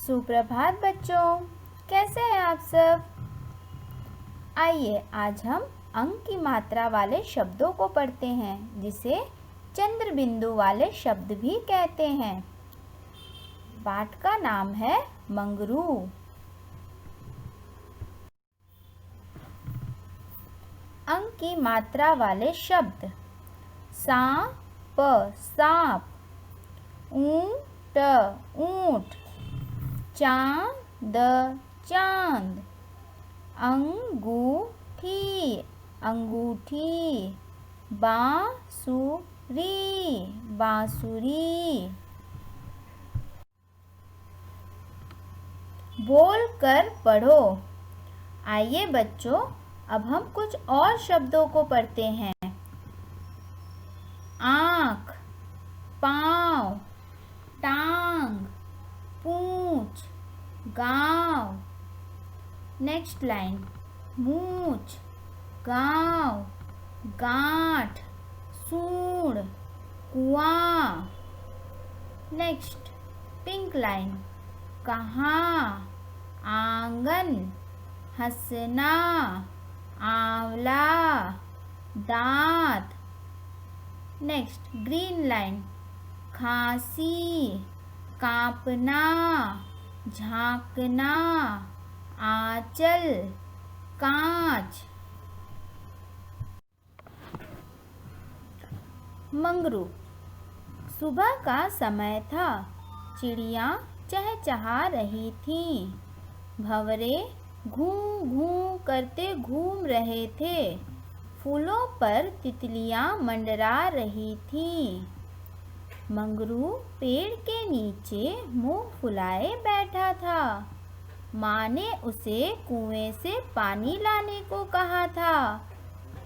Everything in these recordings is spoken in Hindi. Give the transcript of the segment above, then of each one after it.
सुप्रभात बच्चों, कैसे हैं आप सब। आइए आज हम अंक की मात्रा वाले शब्दों को पढ़ते हैं, जिसे चंद्र बिंदु वाले शब्द भी कहते हैं। पाठ का नाम है मंगरू। अंक की मात्रा वाले शब्द: सांप सांप, ऊंट ऊंट, चांद चांद, अंगूठी अंगूठी, बांसुरी बांसुरी। बोल कर पढ़ो। आइए बच्चों, अब हम कुछ और शब्दों को पढ़ते हैं। आँख, पाँव, टांग, पूंछ, गाँव। नेक्स्ट लाइन: मूंछ, गाँव, गांठ, सूंड, कुआं। नेक्स्ट पिंक लाइन: कहाँ, आंगन, हंसना, आंवला, दांत। नेक्स्ट ग्रीन लाइन: खांसी, कांपना, झांकना, आंचल, कांच। मंगरू। सुबह का समय था। चिड़िया चहचहा रही थीं। भंवरे घूं घूं करते घूम रहे थे। फूलों पर तितलियां मंडरा रही थीं। मंगरू पेड़ के नीचे मुंह फुलाए बैठा था। माँ ने उसे कुएं से पानी लाने को कहा था।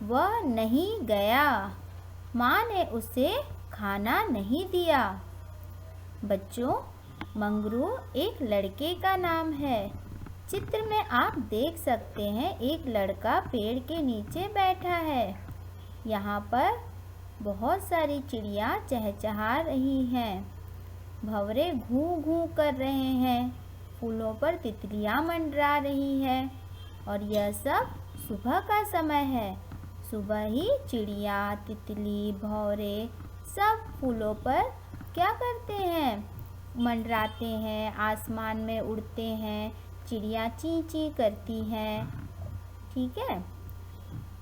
वह नहीं गया। माँ ने उसे खाना नहीं दिया। बच्चों, मंगरू एक लड़के का नाम है। चित्र में आप देख सकते हैं, एक लड़का पेड़ के नीचे बैठा है। यहाँ पर बहुत सारी चिड़िया चहचहा रही हैं। भंवरे घूं घूं कर रहे हैं। फूलों पर तितलियां मंडरा रही हैं। और यह सब सुबह का समय है। सुबह ही चिड़िया, तितली, भंवरे सब फूलों पर क्या करते हैं? मंडराते हैं, आसमान में उड़ते हैं। चिड़िया ची ची करती हैं। ठीक है।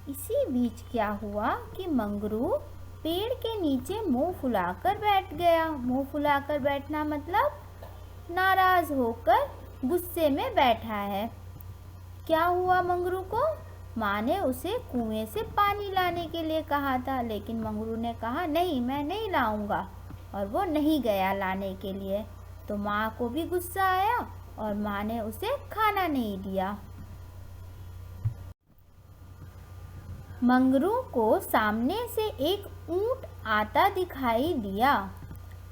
इसी बीच क्या हुआ कि मंगरू पेड़ के नीचे मुंह फुलाकर बैठ गया। मुंह फुलाकर बैठना मतलब नाराज होकर गुस्से में बैठा है। क्या हुआ मंगरू को? माँ ने उसे कुएं से पानी लाने के लिए कहा था, लेकिन मंगरू ने कहा नहीं, मैं नहीं लाऊंगा, और वो नहीं गया लाने के लिए। तो माँ को भी गुस्सा आया और माँ ने उसे खाना नहीं दिया। मंगरू को सामने से एक ऊंट आता दिखाई दिया।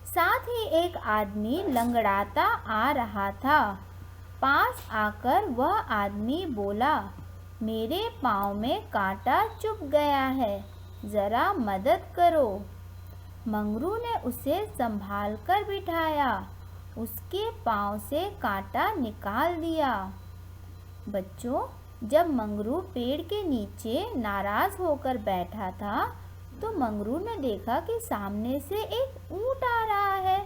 साथ ही एक आदमी लंगड़ाता आ रहा था। पास आकर वह आदमी बोला, मेरे पाँव में कांटा चुभ गया है, ज़रा मदद करो। मंगरू ने उसे संभाल कर बिठाया। उसके पाँव से कांटा निकाल दिया। बच्चों, जब मंगरू पेड़ के नीचे नाराज होकर बैठा था, तो मंगरू ने देखा कि सामने से एक ऊंट आ रहा है।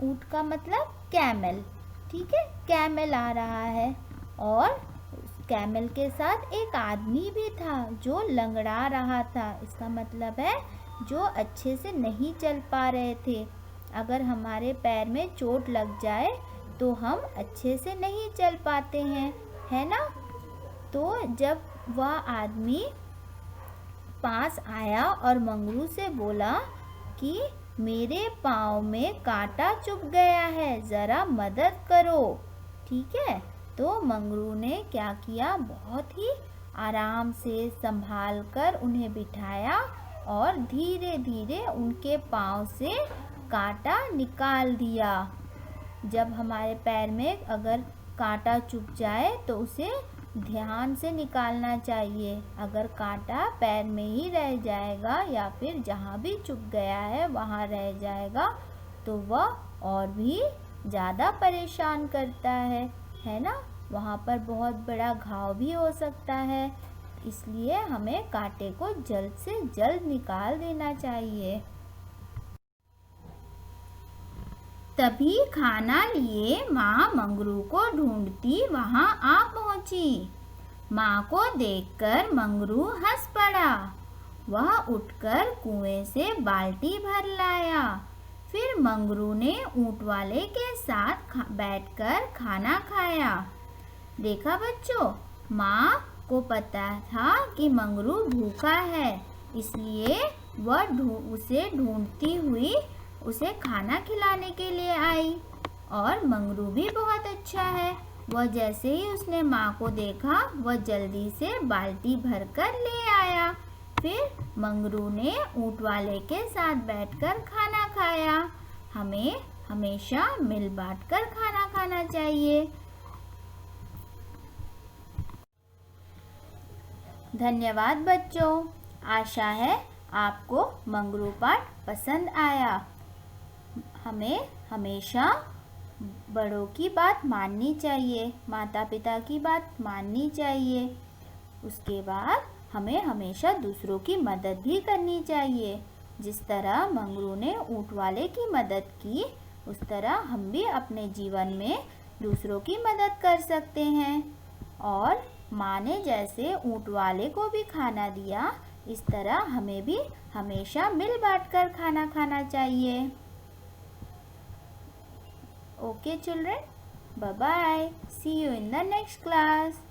ऊंट का मतलब कैमल। ठीक है, कैमल आ रहा है। और कैमल के साथ एक आदमी भी था जो लंगड़ा रहा था। इसका मतलब है जो अच्छे से नहीं चल पा रहे थे। अगर हमारे पैर में चोट लग जाए तो हम अच्छे से नहीं चल पाते हैं, है ना। तो जब वह आदमी पास आया और मंगरू से बोला कि मेरे पाँव में कांटा चुभ गया है, ज़रा मदद करो। ठीक है। तो मंगरू ने क्या किया, बहुत ही आराम से संभाल कर उन्हें बिठाया और धीरे धीरे उनके पाँव से कांटा निकाल दिया। जब हमारे पैर में अगर कांटा चुभ जाए तो उसे ध्यान से निकालना चाहिए। अगर कांटा पैर में ही रह जाएगा या फिर जहाँ भी चुभ गया है वहाँ रह जाएगा तो वह और भी ज़्यादा परेशान करता है ना। वहाँ पर बहुत बड़ा घाव भी हो सकता है, इसलिए हमें कांटे को जल्द से जल्द निकाल देना चाहिए। तभी खाना लिए माँ मंगरू को ढूंढती वहाँ आ पहुँची। माँ को देखकर मंगरू हंस पड़ा। वह उठकर कुएं से बाल्टी भर लाया। फिर मंगरू ने ऊंट वाले के साथ बैठकर खाना खाया। देखा बच्चों, माँ को पता था कि मंगरू भूखा है, इसलिए वह उसे ढूंढती हुई उसे खाना खिलाने के लिए आई। और मंगरू भी बहुत अच्छा है। वह जैसे ही उसने माँ को देखा, वह जल्दी से बाल्टी भरकर ले आया। फिर मंगरू ने ऊंट वाले के साथ बैठकर खाना खाया। हमें हमेशा मिल बांटकर खाना खाना चाहिए। धन्यवाद बच्चों। आशा है आपको मंगरू पाठ पसंद आया। हमें हमेशा बड़ों की बात माननी चाहिए, माता पिता की बात माननी चाहिए। उसके बाद हमें हमेशा दूसरों की मदद भी करनी चाहिए। जिस तरह मंगरू ने ऊंट वाले की मदद की, उस तरह हम भी अपने जीवन में दूसरों की मदद कर सकते हैं। और माँ ने जैसे ऊंट वाले को भी खाना दिया, इस तरह हमें भी हमेशा मिल बांटकर खाना खाना चाहिए। Okay children, bye bye. See you in the next class.